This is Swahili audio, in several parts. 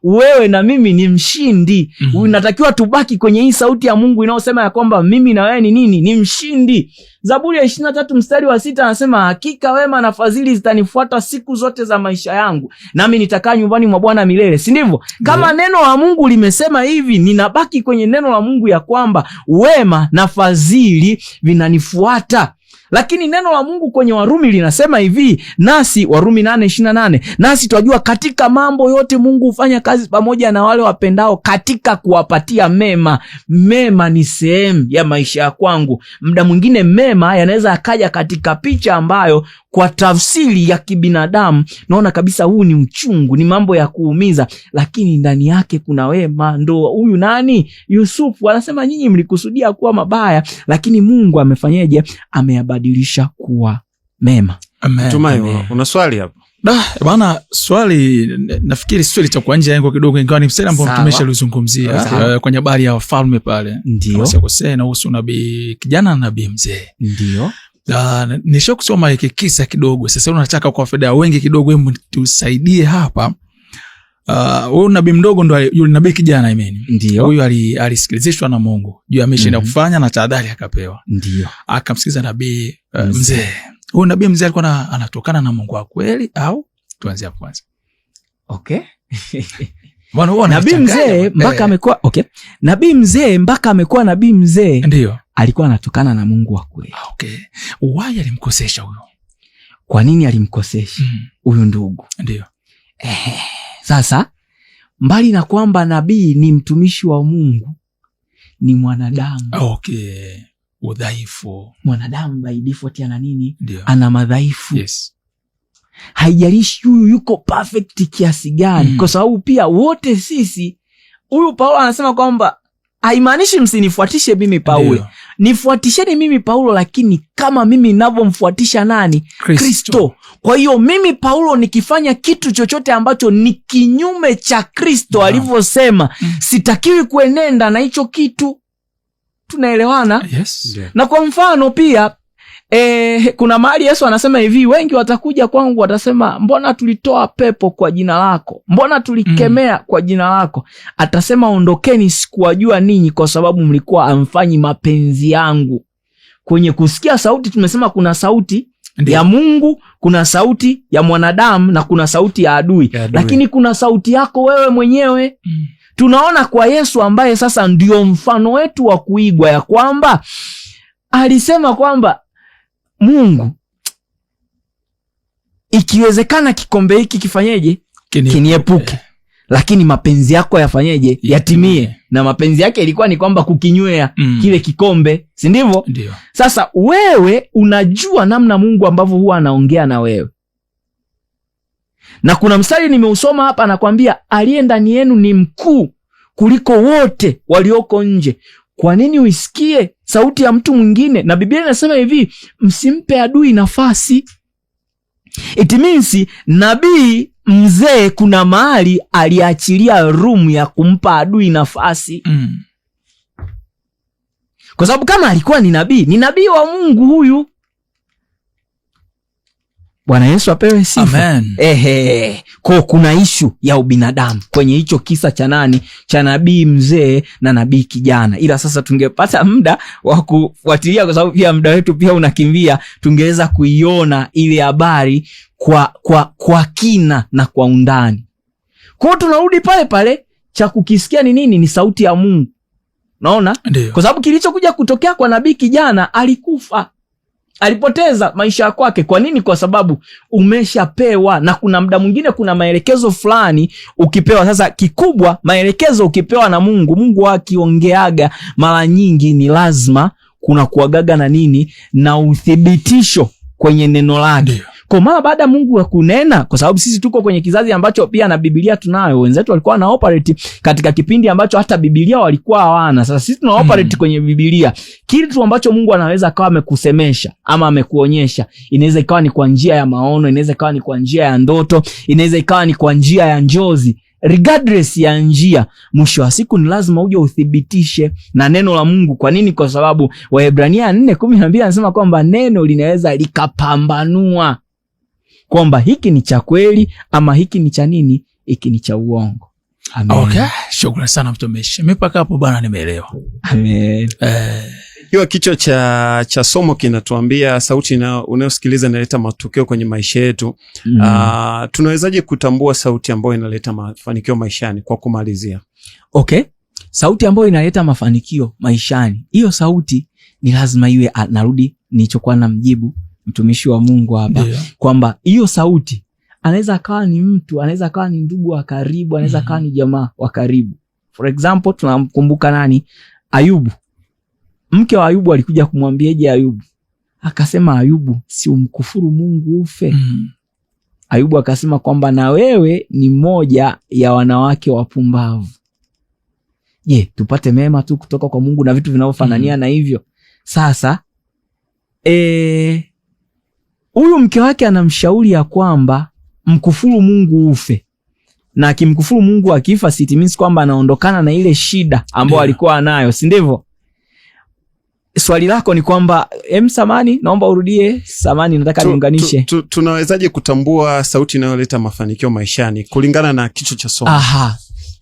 wewe na mimi ni mshindi. Unatakiwa tubaki kwenye hii sauti ya Mungu inayosema ya kwamba mimi na wewe ni nini? Ni mshindi. Zaburi ya 23 mstari wa 6 anasema, hakika wema na fadhili zitanifuata siku zote za maisha yangu, nami nitakaa nyumbani mwa Bwana milele. Si ndivyo? Kama neno la Mungu limesema hivi, ninabaki kwenye neno la Mungu ya kwamba wema na fadhili vinanifuata. Lakini neno la Mungu kwenye Warumi linasema hivi, nasi Warumi 8:28, nasi twajua katika mambo yote Mungu hufanya kazi pamoja na wale wapendao katika kuwapatia mema. Mema ni sehemu ya maisha ya kwangu. Muda mwingine mema yanaweza akaja katika picha ambayo kwa tafsiri ya kibinadamu naona kabisa huu ni uchungu, ni mambo ya kuumiza, lakini ndani yake kuna wema. Ndo huyu nani? Yusufu anasema, nyinyi mlikusudia kuwa mabaya, lakini Mungu amefanyaje? Ameyabadilisha kuwa mema. Tumayo, una swali hapo? Bana, swali nafikiri swali cha nje yangu kidogo, ingawa ni msela ambao tumeshalizungumzia kwenye habari ya wafalme pale. Ndio. Sasa na husu nabii kijana na nabii mzee. Ndio. Nisho kusoma hiki kisa kidogo. Sasa unataka kwa faida wengi kidogo, hebu tusaidie hapa. Huyu nabii mdogo ndo yule nabii kijana imeni. Ndio. Huyu alisikilizishwa na Mungu juu ameshinda kufanya na tahadhari akapewa. Ndio. Akamsikiza nabii mzee. Huyu nabii mzee alikuwa anatokana na Mungu wa kweli au? Tuanze hapo kwanza. Okay. Nabii mzee mpaka amekuwa nabii mzee mpaka amekuwa nabii mzee. Ndio. Alikuwa anatokana na Mungu wa kweli. Okay. Why alimkosesha huyo? Kwa nini alimkosesha huyu ndugu? Ndio. Sasa mbali na kwamba nabii ni mtumishi wa Mungu, ni mwanadamu. Okay. Udhaifu. Mwanadamu by default ana nini? Ndio. Ana madhaifu. Yes. Haijalishi huyu yuko perfect kiasi gani, kwa sababu pia wote sisi, huyu Paulo anasema kwamba haimaanishi msinifuatishe mimi Paulo. Nifuatisheni mimi Paulo, lakini kama mimi ninavyomfuatisha nani? Kristo. Kwa hiyo mimi Paulo nikifanya kitu chochote ambacho ni kinyume cha Kristo alivyosema, sitakiwi kuenenda na hicho kitu. Tunaelewana? Yes. Na kwa mfano pia kuna mahali Yesu anasema hivi, wengi watakuja kwangu watasema, mbona tulitoa pepo kwa jina lako? Mbona tulikemea kwa jina lako? Atasema, ondokeni, sikuwajua ninyi, kwa sababu mlikuwa hamfanyi mapenzi yangu. Kwenye kusikia sauti tumesema kuna sauti ya Mungu, kuna sauti ya mwanadamu na kuna sauti ya adui. Lakini kuna sauti yako wewe mwenyewe. Tunaona kwa Yesu ambaye sasa ndio mfano wetu wa kuigwa, ya kwamba alisema kwamba Mungu, ikiwezekana kikombe hiki kifanyeje? Kiniepuke. Lakini mapenzi yako yafanyeje? Yatimie. Na mapenzi yake ilikuwa ni kwamba kukinywea kile kikombe, si ndivyo? Ndio. Sasa wewe unajua namna Mungu ambavyo huwa anaongea na wewe. Na kuna mstari nimeusoma hapa, anakuambia aliye ndani yenu ni mkuu kuliko wote walioko nje. Kwa nini uisikie sauti ya mtu mwingine? Na Biblia inasema hivi, msimpe adui nafasi. It means nabii mzee kuna mahali aliachilia room ya kumpa adui nafasi. Kwa sababu kama alikuwa ni nabii wa Mungu huyu. Bwana Yesu apewe sifa. Amen. Kwa kuna issue ya ubinadamu kwenye hicho kisa cha nani? Cha nabii mzee na nabii kijana. Ila sasa tungepata muda wa kufuatilia, kwa sababu pia muda wetu pia unakimbia, tungeweza kuiona ile habari kwa kina na kwa undani. Kwa tunarudi pale pale, cha kukisikia ni nini? Ni sauti ya Mungu. Unaona? Kwa sababu kilichokuja kutokea kwa nabii kijana, alikufa. Alipoteza maisha kwake. Kwa nini? Kwa sababu umeshapewa, na kuna muda mwingine kuna maelekezo fulani ukipewa. Sasa kikubwa, maelekezo ukipewa na Mungu akiongeaga mara nyingi ni lazima kuna kuagaga na nini? Na uthibitisho kwenye neno lake. Kwa maana baada Mungu ya kunena, kwa sababu sisi tuko kwenye kizazi ambacho pia na Biblia tunayo. Wenzetu walikuwa na operate katika kipindi ambacho hata Biblia walikuwa hawana. Sasa sisi tuna operate kwenye Biblia. Kitu ambacho Mungu anaweza akawa amekusemesha ama amekuonyesha, inaweza ikawa ni kwa njia ya maono, inaweza ikawa ni kwa njia ya ndoto, inaweza ikawa ni kwa njia ya njozi. Regardless ya njia, mwisho wa siku ni lazima uje uthibitishe na neno la Mungu. Kwa nini? Kwa sababu Waebrania 4:12 anasema kwamba neno linaweza likapambanua kwamba hiki ni cha kweli ama hiki ni cha nini? Hiki ni cha uongo. Amen. Okay, shukrani sana mtumishi. Mipaka hapo bana nimeelewa. Amen. Hiyo kichwa cha somo kinatuambia sauti unayosikiliza inaleta matokeo kwenye maisha yetu. Tunawezaje kutambua sauti ambayo inaleta mafanikio maishani kwa kumalizia? Okay. Sauti ambayo inaleta mafanikio maishani. Hiyo sauti ni lazima iwe, narudi nilichokuwa namjibu mtumishi wa Mungu hapa, kwamba hiyo sauti anaweza akawa ni mtu, anaweza akawa ni ndugu wa karibu, anaweza akawa ni jamaa wa karibu. For example, tunamkumbuka nani? Ayubu. Mke wa Ayubu alikuja kumwambiaje Ayubu? Akasema, Ayubu, si umkufuru Mungu ufe. Ayubu akasema kwamba na wewe ni moja ya wanawake wapumbavu. Je, tupate mema tu kutoka kwa Mungu na vitu vinavyofanania na hivyo? Sasa huyu mke wake anamshauri ya kwamba mkufuru Mungu ufe. Na akimkufuru Mungu akifa, it means kwamba anaondokana na ile shida ambayo alikuwa nayo, si ndivyo? Swali lako ni kwamba samani, naomba urudie. Samani, nataka niunganishe. Tunawezaje kutambua sauti inayoleta mafanikio maishani kulingana na kichwa cha somo?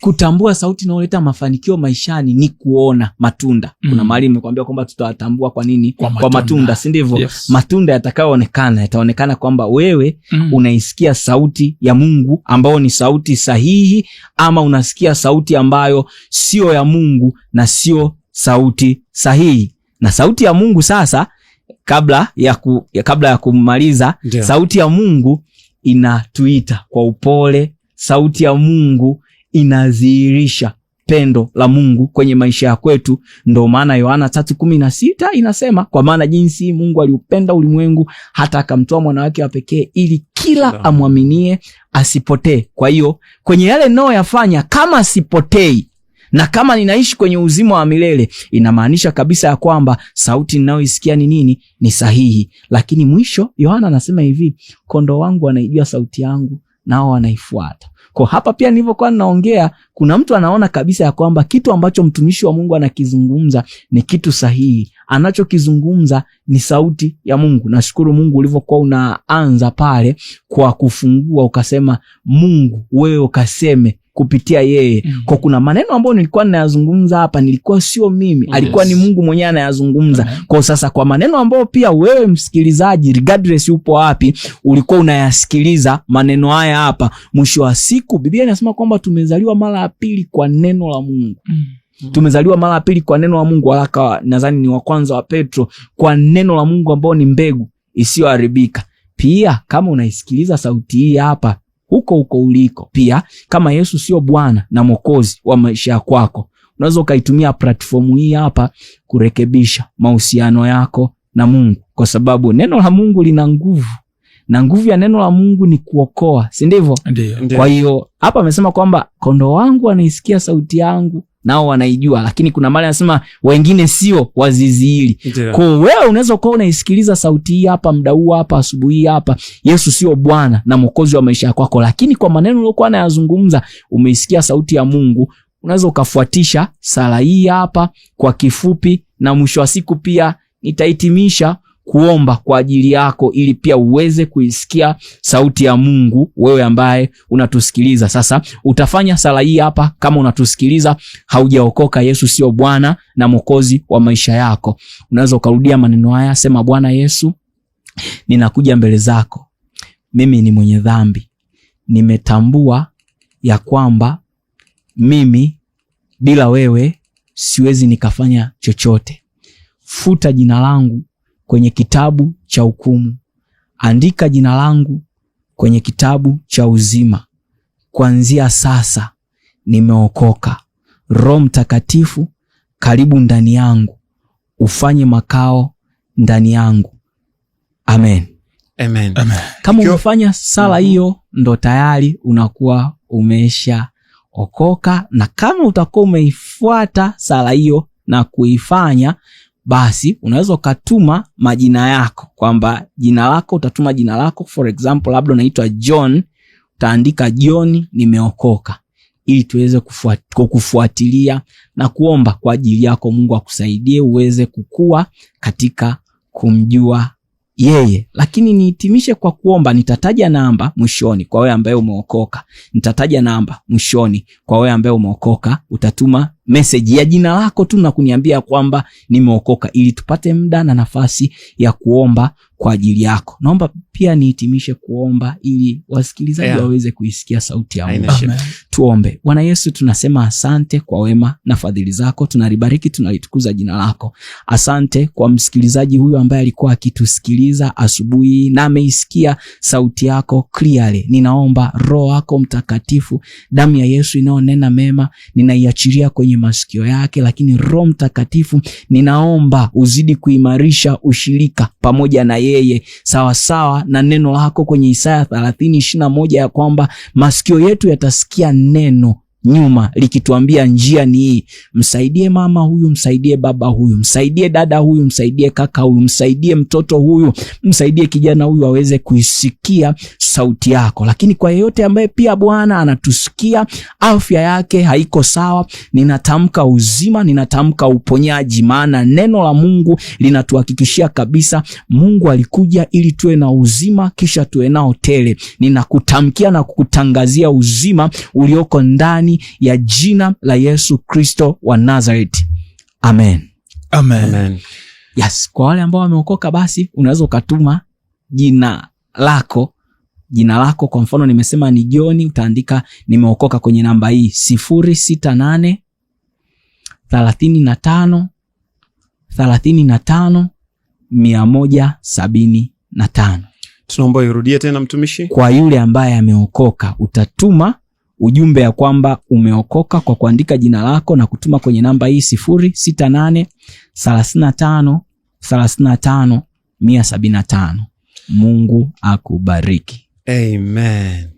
Kutambua sauti inayoleta mafanikio maishani ni kuona matunda. Kuna mahali nimekuambia kwamba tutawatambua kwa nini? Kwa matunda, si ndivyo? Yes. Matunda yataonekana kwamba wewe unaisikia sauti ya Mungu ambayo ni sauti sahihi, ama unasikia sauti ambayo sio ya Mungu na sio sauti sahihi. Na sauti ya Mungu sasa, kabla ya kumaliza, sauti ya Mungu inatuita kwa upole. Sauti ya Mungu inadhihirisha pendo la Mungu kwenye maisha ya kwetu. Ndio maana Yohana 3:16 inasema, kwa maana jinsi Mungu aliupenda ulimwengu hata akamtoa mwana wake wa pekee, ili kila amwaminie asipotee. Kwa hiyo kwenye yale ninayoyafanya, kama sipotei na kama ninaishi kwenye uzima wa milele, inamaanisha kabisa ya kwamba sauti ninayoisikia ni nini? Ni sahihi. Lakini mwisho Yohana anasema hivi, kondoo wangu wanaijua sauti yangu, nao wanaifuata. Kwa hapa pia nilivyokuwa ninaongea, kuna mtu anaona kabisa ya kwamba kitu ambacho mtumishi wa Mungu anakizungumza ni kitu sahihi. Anachokizungumza ni sauti ya Mungu. Nashukuru Mungu ulivyokuwa unaanza pale kwa kufungua ukasema, Mungu wewe ukaseme kupitia yeye. Kwa kuna maneno ambayo nilikuwa ninayazungumza hapa, nilikuwa sio mimi, alikuwa ni Mungu mwenyewe anayazungumza. Kwa sasa kwa maneno ambayo pia wewe msikilizaji, regardless upo wapi, ulikuwa unayasikiliza maneno haya hapa, mwisho wa siku Biblia inasema kwamba tumezaliwa mara ya pili kwa neno la Mungu. Tumezaliwa mara ya pili kwa neno la Mungu. Waraka nadhani ni wa kwanza wa Petro, kwa neno la Mungu ambao ni mbegu isiyoharibika. Pia kama unaisikiliza sauti hii hapa huko uliko, pia kama Yesu sio Bwana na Mwokozi wa maisha yako, unaweza ukaitumia platform hii hapa kurekebisha mahusiano yako na Mungu, kwa sababu neno la Mungu lina nguvu, na nguvu ya neno la Mungu ni kuokoa, si ndivyo? Kwa hiyo hapa amesema kwamba kondoo wangu wanaisikia sauti yangu, nao wanaijua. Lakini kuna mara anasema wengine sio wazizi hili. Kwa wewe unaweza kuwa unaisikiliza sauti hii hapa muda huu hapa, asubuhi hapa, Yesu sio Bwana na Mwokozi wa maisha yako, lakini kwa maneno uliyokuwa unayazungumza umeisikia sauti ya Mungu. Unaweza ukafuatisha sala hii hapa kwa kifupi, na mwisho wa siku pia nitahitimisha kuomba kwa ajili yako, ili pia uweze kuisikia sauti ya Mungu, wewe ambaye unatusikiliza. Sasa utafanya sala hii hapa kama unatusikiliza haujaokoka, Yesu sio Bwana na Mwokozi wa maisha yako. Unaweza ukarudia maneno haya, sema: Bwana Yesu, ninakuja mbele zako, mimi ni mwenye dhambi. Nimetambua ya kwamba mimi bila wewe siwezi nikafanya chochote. Futa jina langu kwenye kitabu cha hukumu, andika jina langu kwenye kitabu cha uzima. Kuanzia sasa nimeokoka. Roho Mtakatifu, karibu ndani yangu, ufanye makao ndani yangu. Amen. Amen. Kama umefanya sala hiyo, ndo tayari unakuwa umesha okoka. Na kama utakuwa umeifuata sala hiyo na kuifanya, basi unaweza ukatuma majina yako, kwamba jina lako utatuma jina lako. For example, labda unaitwa John, utaandika John nimeokoka, ili tuweze kufuatilia na kuomba kwa ajili yako. Mungu akusaidie uweze kukua katika kumjua yeye. Lakini nihitimishe kwa kuomba. Nitataja namba mwishoni kwa wewe ambaye umeokoka. Nitataja namba mwishoni kwa wewe ambaye umeokoka. Utatuma message ya jina lako tu na kuniambia kwamba nimeokoka, ili tupate muda na nafasi ya kuomba kwa ajili yako. Naomba pia nihitimishe kuomba ili wasikilizaji waweze kuisikia sauti ya Mungu. Tuombe. Bwana Yesu, tunasema asante kwa wema na fadhili zako. Tunalibariki, tunalitukuza jina lako. Asante kwa msikilizaji huyu ambaye alikuwa akitusikiliza asubuhi na ameisikia sauti yako clearly. Ninaomba Roho wako Mtakatifu, damu ya Yesu inaonena mema, ninaiachilia kwenye masikio yake. Lakini Roho Mtakatifu, ninaomba uzidi kuimarisha ushirika pamoja na yeye, sawa sawa na neno lako kwenye Isaya 30:21 ya kwamba masikio yetu yatasikia neno nyuma likituambia njia ni hii. Msaidie mama huyu, msaidie baba huyu, msaidie dada huyu, msaidie kaka huyu, msaidie mtoto huyu, msaidie kijana huyu aweze kuisikia sauti yako. Lakini kwa yeyote ambaye pia Bwana anatusikia afya yake haiko sawa, ninatamka uzima, ninatamka uponyaji, maana neno la Mungu linatuhakikishia kabisa Mungu alikuja ili tuwe na uzima kisha tuwe nao tele. Ninakutamkia na kukutangazia uzima ulioko ndani ya jina la Yesu Kristo wa Nazareth. Amen. Amen. Amen. Yes, kwa wale ambao wameokoka basi unaweza ukatuma jina lako. Jina lako kwa mfano nimesema ni John, utaandika nimeokoka kwenye namba hii 068 35 35 175. Tunaomba irudie tena mtumishi. Kwa yule ambaye ameokoka utatuma ujumbe ya kwamba umeokoka kwa kuandika jina lako na kutuma kwenye namba hii 068 35 35 175. Mungu akubariki. Amen.